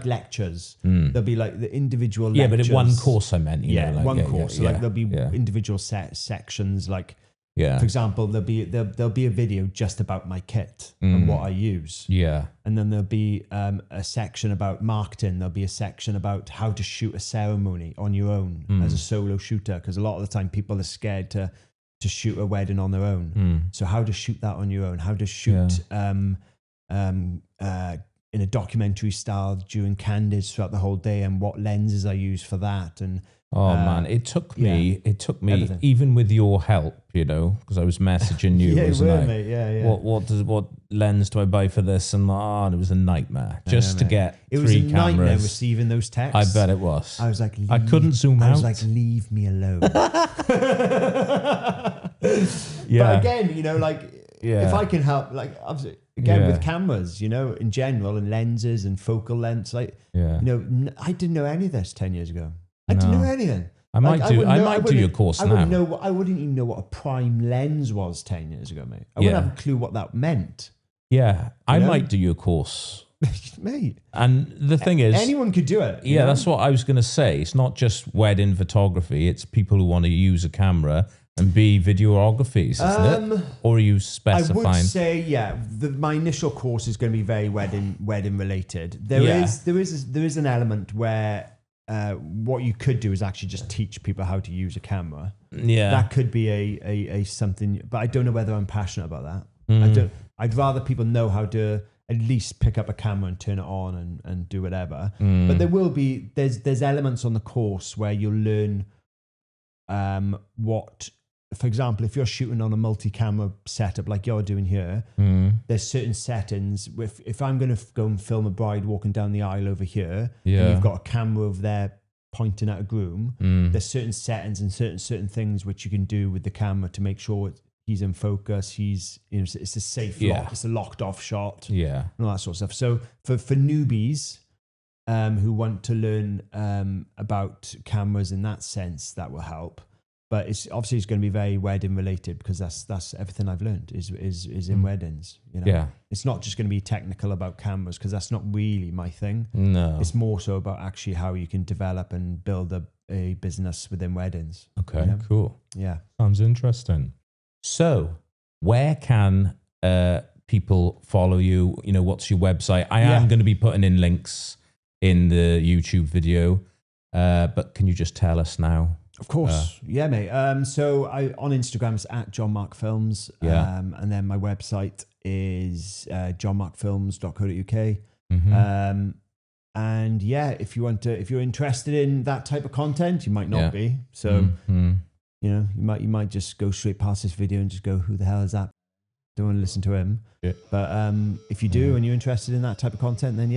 lectures. There'll be like the individual lectures. Yeah, but in one course I meant, one course. So there'll be individual sections. Like, for example, there'll be a video just about my kit and what I use. Yeah, and then there'll be a section about marketing. There'll be a section about how to shoot a ceremony on your own as a solo shooter, because a lot of the time people are scared to shoot a wedding on their own. So how to shoot that on your own, how to shoot in a documentary style during candids throughout the whole day, and what lenses I use for that. And man, it took me everything. Even with your help, because I was messaging you, what lens do I buy for this? And it was a nightmare to get it 3 was a cameras. Nightmare receiving those texts. I bet it was. I was like, I couldn't zoom out. I was like, leave me alone. But again, if I can help, with cameras, in general, and lenses and focal lengths, I didn't know any of this 10 years ago. I didn't know anything. I might do your course now. I wouldn't even know what a prime lens was 10 years ago, mate. I wouldn't have a clue what that meant. Yeah, I might do your course. Mate. And the thing is, anyone could do it. Yeah, that's what I was going to say. It's not just wedding photography. It's people who want to use a camera And B, videographies, isn't it? Or are you specifying? I would say, my initial course is going to be very wedding related. There is an element where what you could do is actually just teach people how to use a camera. Yeah, that could be a something, but I don't know whether I'm passionate about that. I'd rather people know how to at least pick up a camera and turn it on and do whatever. But there's elements on the course where you'll learn what. For example, if you're shooting on a multi-camera setup like you're doing here, there's certain settings. If I'm going to go and film a bride walking down the aisle over here, and you've got a camera over there pointing at a groom, there's certain settings and certain things which you can do with the camera to make sure he's in focus. He's, it's a safe lock, it's a locked off shot, and all that sort of stuff. So for newbies who want to learn about cameras in that sense, that will help. But it's going to be very wedding related because that's everything I've learned is in weddings. It's not just going to be technical about cameras because that's not really my thing. No, it's more so about actually how you can develop and build a business within weddings. Okay, cool. Yeah, sounds interesting. So, where can people follow you? What's your website? I am going to be putting in links in the YouTube video, but can you just tell us now? Of course. Mate. So on Instagram, it's at John Mark Films. And then my website is johnmarkfilms.co.uk. And if you're interested in that type of content, you might not be. So, you might just go straight past this video and just go, who the hell is that? Don't want to listen to him. Yeah. But if you do and you're interested in that type of content, then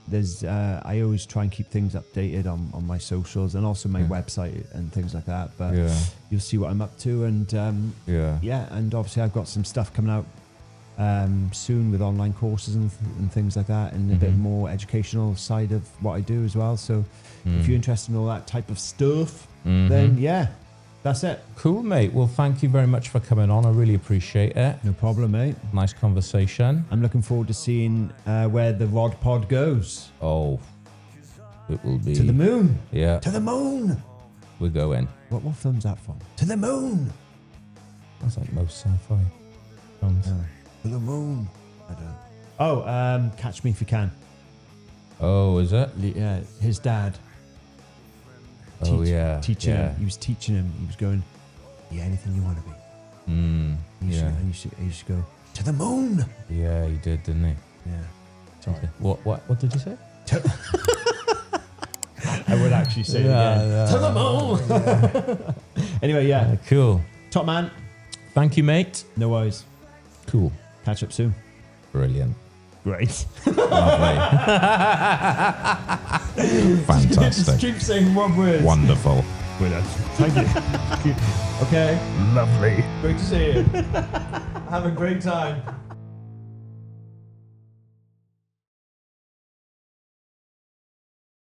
there's I always try and keep things updated on my socials and also my website and things like that. But you'll see what I'm up to, and and obviously I've got some stuff coming out soon with online courses and things like that, and a bit more educational side of what I do as well. So if you're interested in all that type of stuff, then that's it. Cool, mate. Well, thank you very much for coming on. I really appreciate it. No problem, mate. Nice conversation. I'm looking forward to seeing where the rod pod goes. Oh, it will be... To the moon. Yeah. To the moon. We're going. What film's that from? To the moon. That's like most sci-fi films. To the moon. I don't know. Oh, Catch Me If You Can. Oh, is it? Yeah, his dad. Teaching him. He was teaching him. He was going, be anything you want to be. He used to go, to the moon. Yeah, he did, didn't he? Yeah. Sorry. What did you say? I would actually say it again. To the moon. Anyway, cool. Top man. Thank you, mate. No worries. Cool. Catch up soon. Brilliant. Great. Lovely. Fantastic. Just keep saying one word. Wonderful. Brilliant. Thank you. Okay. Lovely. Great to see you. Have a great time.